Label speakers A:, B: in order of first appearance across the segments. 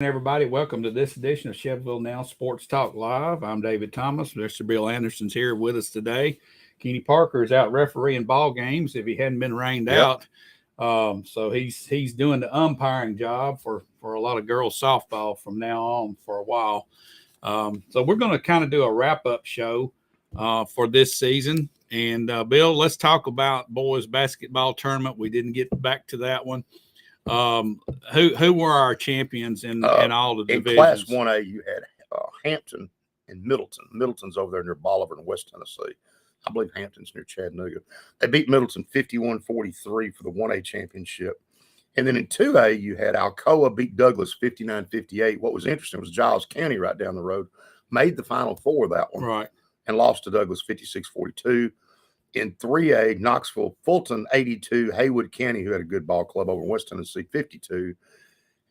A: Everybody, welcome to this edition of Shelbyville Now Sports Talk Live. I'm David Thomas. Mr. Bill Anderson's here with us today. Kenny Parker is out refereeing ball games if he hadn't been rained out. So he's doing the umpiring job for a lot of girls softball from now on for a while. So we're going to kind of do a wrap-up show for this season. And Bill, let's talk about boys basketball tournament. We didn't get back to that one. Who were our champions in all the divisions?
B: In Class 1A, you had Hampton and Middleton. Middleton's over there near Bolivar in West Tennessee. I believe Hampton's near Chattanooga. They beat Middleton 51-43 for the 1A championship. And then in 2A, you had Alcoa beat Douglas 59-58. What was interesting was Giles County right down the road made the Final Four of that one.
A: Right.
B: And lost to Douglas 56-42. In 3A, Knoxville, Fulton 82, Haywood County, who had a good ball club over in West Tennessee, 52.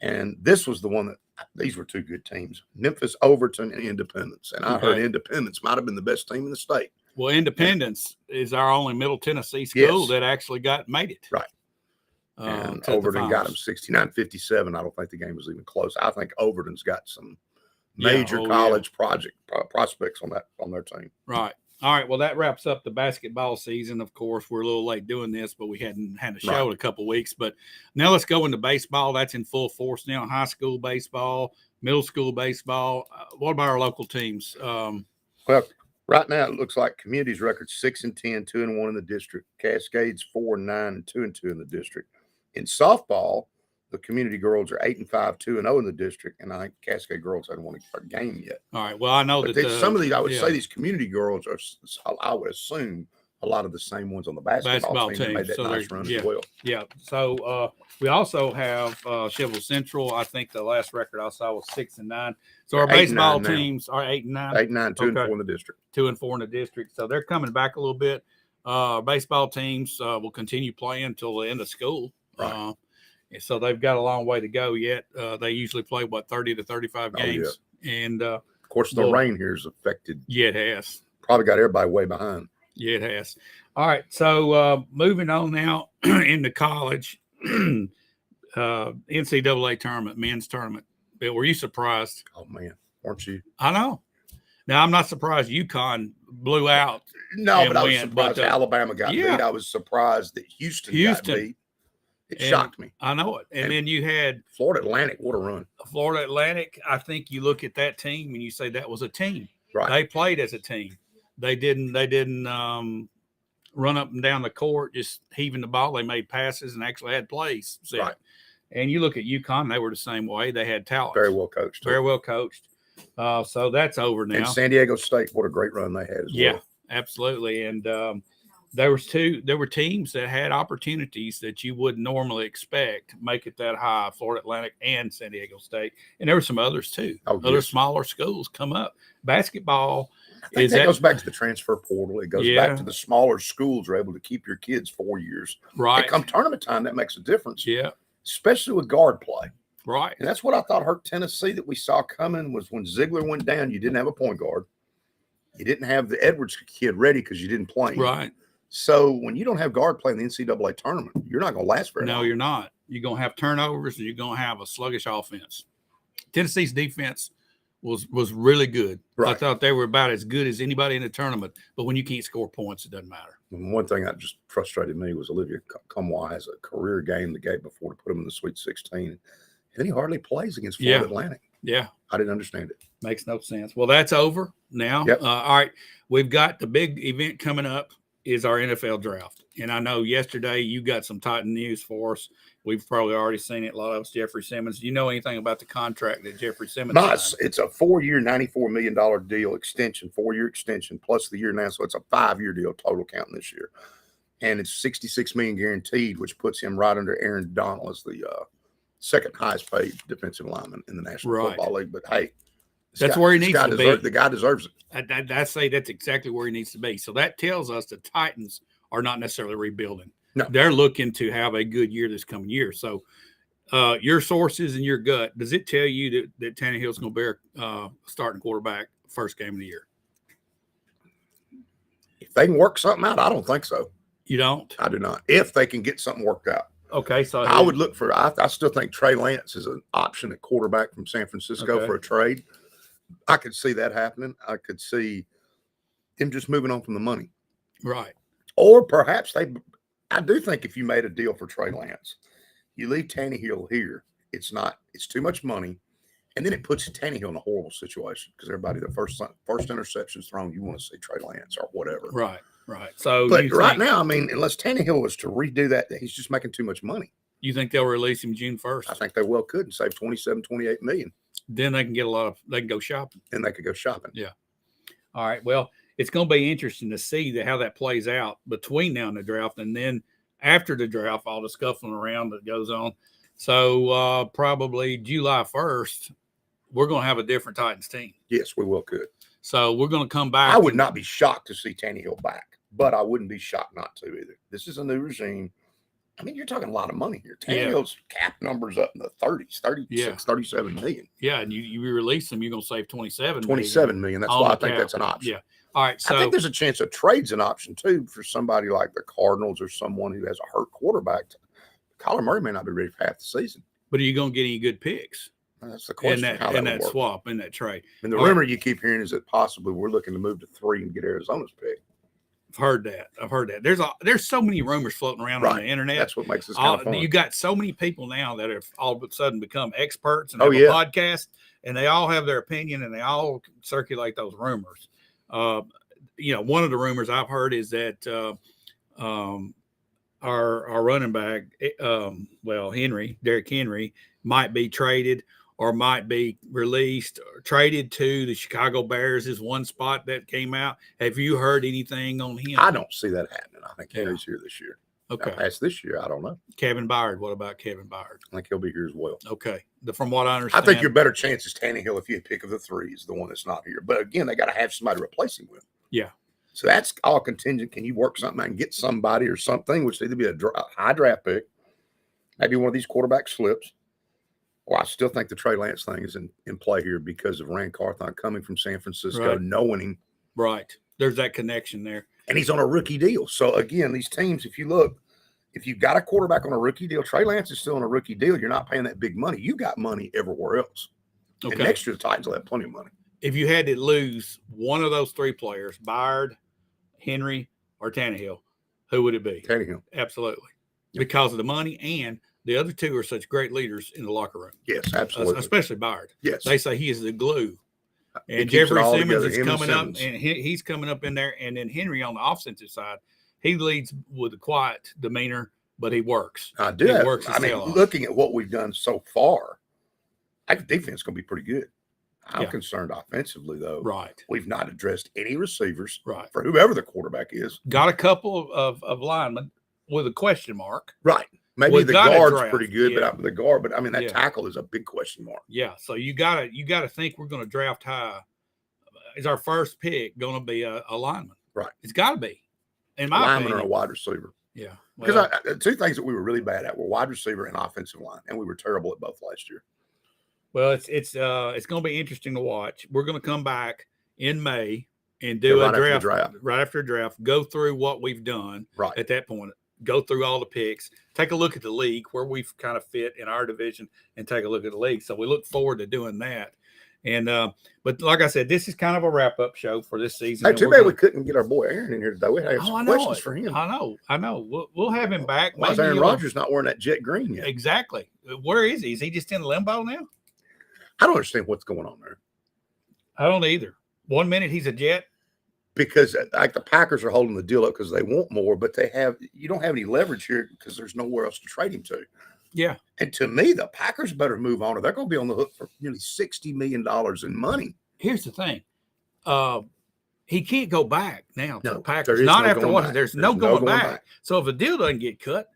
B: And this was the one these were two good teams, Memphis, Overton, and Independence. And I heard Independence might have been the best team in the state.
A: Well, Independence is our only Middle Tennessee school that actually made it.
B: Right. And Overton got them 69-57. I don't think the game was even close. I think Overton's got some major college prospects on their team.
A: Right. All right, well, that wraps up the basketball season. Of course, we're a little late doing this, but we hadn't had a show in a couple of weeks. But now let's go into baseball. That's in full force now. High school baseball, middle school baseball. What about our local teams?
B: Well, right now it looks like Community's record 6-10, 2-1 in the district. Cascades 4-9 and 2-2 in the district. In softball, the Community girls are 8-5, 2-0 in the district, and I think Cascade girls haven't won a game yet.
A: All right. Well, I know
B: but
A: that
B: some of these, I would say, these Community girls are. I would assume a lot of the same ones on the basketball team that made that nice run as well.
A: Yeah. So we also have Shelbyville Central. I think the last record I saw was 6-9. So our baseball teams are 8-9.
B: 8-9, 2-4 in the district.
A: 2-4 in the district. So they're coming back a little bit. Baseball teams will continue playing until the end of school.
B: Right.
A: So they've got a long way to go yet. They usually play, 30 to 35 games.
B: Yeah.
A: And,
B: of course, the rain here has affected.
A: Yeah, it has.
B: Probably got everybody way behind.
A: Yeah, it has. All right. So moving on now into college, NCAA tournament, men's tournament. Bill, were you surprised?
B: Oh, man. Weren't you?
A: I know. Now, I'm not surprised UConn blew out.
B: No, but I was surprised Alabama got beat. I was surprised that Houston got beat. It shocked me.
A: I know it. And then you had
B: Florida Atlantic. What a run.
A: Florida Atlantic. I think you look at that team and you say that was a team.
B: Right.
A: They played as a team. They didn't run up and down the court just heaving the ball. They made passes and actually had plays.
B: Right.
A: And you look at UConn, they were the same way. They had talent.
B: Very well coached.
A: Very well coached. So that's over now.
B: And San Diego State, what a great run they had as well.
A: Yeah, absolutely. And there were teams that had opportunities that you wouldn't normally expect make it that high, Florida Atlantic and San Diego State. And there were some others too. Other smaller schools come up. Basketball
B: goes back to the transfer portal. It goes back to the smaller schools are able to keep your kids 4 years.
A: Right.
B: And come tournament time, that makes a difference.
A: Yeah.
B: Especially with guard play.
A: Right.
B: And that's what I thought hurt Tennessee that we saw coming was when Ziegler went down, you didn't have a point guard. You didn't have the Edwards kid ready because you didn't play him.
A: Right.
B: So when you don't have guard play in the NCAA tournament, you're not going to last very long.
A: No, you're not. You're going to have turnovers and you're going to have a sluggish offense. Tennessee's defense was really good.
B: Right.
A: I thought they were about as good as anybody in the tournament. But when you can't score points, it doesn't matter.
B: And one thing that just frustrated me was Olivia Cumwa has a career game the game before to put him in the Sweet 16. And then he hardly plays against Florida Atlantic.
A: Yeah.
B: I didn't understand it.
A: Makes no sense. Well, that's over now.
B: Yep.
A: All right. We've got the big event coming up is our NFL draft. And I know yesterday you got some Titan news for us. We've probably already seen it. A lot of us, Jeffrey Simmons. Do you know anything about the contract that Jeffrey Simmons signed?
B: It's a 4-year, $94 million deal extension, 4-year extension, plus the year now. So it's a 5-year deal total counting this year. And it's $66 million guaranteed, which puts him right under Aaron Donald as the second highest paid defensive lineman in the National Football League. But hey,
A: that's where he needs to be.
B: The guy deserves it.
A: I say that's exactly where he needs to be. So that tells us the Titans are not necessarily rebuilding.
B: No.
A: They're looking to have a good year this coming year. So your sources and your gut, does it tell you that Tannehill's going to bear starting quarterback first game of the year?
B: If they can work something out, I don't think so.
A: You don't?
B: I do not. If they can get something worked out.
A: Okay, so
B: I would look for. I still think Trey Lance is an option at quarterback from San Francisco for a trade. I could see that happening. I could see him just moving on from the money.
A: Right.
B: Or perhaps I do think if you made a deal for Trey Lance, you leave Tannehill here. It's too much money. And then it puts Tannehill in a horrible situation because everybody, the first interception's thrown, you want to see Trey Lance or whatever.
A: Right. So,
B: but right now, I mean, unless Tannehill was to redo that, he's just making too much money.
A: You think they'll release him June 1st?
B: I think they well could and save 27, 28 million.
A: Then they can get they can go shopping.
B: And they could go shopping.
A: Yeah. All right. Well, it's going to be interesting to see how that plays out between now and the draft. And then after the draft, all the scuffling around that goes on. So probably July 1st, we're going to have a different Titans team.
B: Yes, we will could.
A: So we're going to come back.
B: I would not be shocked to see Tannehill back, but I wouldn't be shocked not to either. This is a new regime. I mean, you're talking a lot of money here. Tannehill's cap numbers up in the 30s, 36, 37 million.
A: Yeah, and you release them, you're going to save 27
B: million. That's why I think that's an option.
A: Yeah. All right. So
B: I think there's a chance a trade's an option too for somebody like the Cardinals or someone who has a hurt quarterback. Kyler Murray may not be ready for half the season.
A: But are you going to get any good picks?
B: That's the question.
A: In that swap, in that trade.
B: And the rumor you keep hearing is that possibly we're looking to move to 3 and get Arizona's pick.
A: I've heard that. There's so many rumors floating around on the internet.
B: That's what makes this kind of fun.
A: You got so many people now that have all of a sudden become experts and have a podcast, and they all have their opinion and they all circulate those rumors. One of the rumors I've heard is that our running back, Derrick Henry, might be traded or might be released or traded to the Chicago Bears is one spot that came out. Have you heard anything on him?
B: I don't see that happening. I think Henry's here this year.
A: Okay.
B: Past this year, I don't know.
A: Kevin Byard. What about Kevin Byard?
B: I think he'll be here as well.
A: Okay. From what I understand.
B: I think your better chance is Tannehill if you pick of the 3 is the one that's not here. But again, they got to have somebody to replace him with.
A: Yeah.
B: So that's all contingent. Can you work something out and get somebody or something, which either be a high draft pick, maybe one of these quarterback slips. Well, I still think the Trey Lance thing is in play here because of Rand Carthon coming from San Francisco, knowing him.
A: Right. There's that connection there.
B: And he's on a rookie deal. So, again, these teams, if you look, if you've got a quarterback on a rookie deal, Trey Lance is still on a rookie deal. You're not paying that big money. You got money everywhere else. Okay. And next year, the Titans will have plenty of money.
A: If you had to lose one of those 3 players, Byard, Henry, or Tannehill, who would it be?
B: Tannehill.
A: Absolutely. Yep. Because of the money, and the other 2 are such great leaders in the locker room.
B: Yes, absolutely.
A: Especially Byard.
B: Yes.
A: They say he is the glue. And Jeffrey Simmons is coming up, and he's coming up in there. And then Henry on the offensive side, he leads with a quiet demeanor, but he works.
B: I do. Looking at what we've done so far, I think defense is going to be pretty good. I'm concerned offensively, though.
A: Right.
B: We've not addressed any receivers.
A: Right.
B: For whoever the quarterback is.
A: Got a couple of linemen with a question mark.
B: Right. Maybe the guard's pretty good, but I mean that tackle is a big question mark.
A: Yeah. So you gotta think we're going to draft high. Is our first pick going to be a lineman?
B: Right.
A: It's got to be. In my
B: lineman
A: opinion,
B: or a wide receiver.
A: Yeah.
B: Because 2 things that we were really bad at were wide receiver and offensive line, and we were terrible at both last year.
A: Well, it's going to be interesting to watch. We're going to come back in May and do a draft right after the draft. Go through what we've done at that point. Go through all the picks. Take a look at the league where we've kind of fit in our division, and take a look at the league. So we look forward to doing that. And but like I said, this is kind of a wrap up show for this season.
B: Hey, too bad we couldn't get our boy Aaron in here today. We had some questions for him.
A: I know. We'll have him back.
B: Why is Aaron Rodgers not wearing that jet green yet?
A: Exactly. Where is he? Is he just in limbo now?
B: I don't understand what's going on there.
A: I don't either. 1 minute he's a Jet.
B: Because like the Packers are holding the deal up because they want more, but you don't have any leverage here because there's nowhere else to trade him to.
A: Yeah.
B: And to me, the Packers better move on or they're going to be on the hook for nearly $60 million in money.
A: Here's the thing. He can't go back now to the Packers. There's no going back. So if a deal doesn't get cut,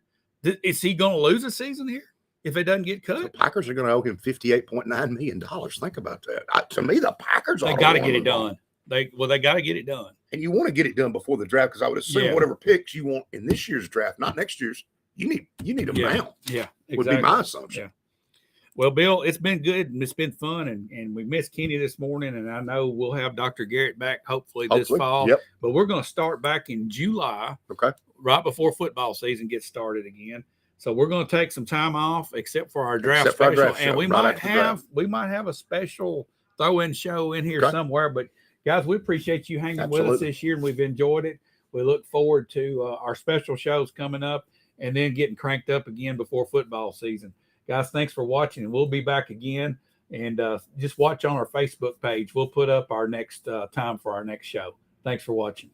A: is he going to lose a season here? If it doesn't get cut,
B: the Packers are going to owe him $58.9 million. Think about that. To me, the Packers
A: they got to get it done. They got to get it done.
B: And you want to get it done before the draft because I would assume whatever picks you want in this year's draft, not next year's, you need them now.
A: Yeah, exactly.
B: Would be my assumption.
A: Yeah. Well, Bill, it's been good and it's been fun, and we missed Kenny this morning, and I know we'll have Dr. Garrett back hopefully this fall.
B: Yep.
A: But we're going to start back in July.
B: Okay.
A: Right before football season gets started again. So we're going to take some time off, except for our draft
B: Except for our
A: special,
B: draft show,
A: and we
B: right
A: might
B: after the draft.
A: have a special throw-in show in here
B: Okay.
A: somewhere. But guys, we appreciate you hanging with us
B: Absolutely.
A: this year, and we've enjoyed it. We look forward to our special shows coming up, and then getting cranked up again before football season. Guys, thanks for watching, and we'll be back again. And just watch on our Facebook page. We'll put up our next time for our next show. Thanks for watching.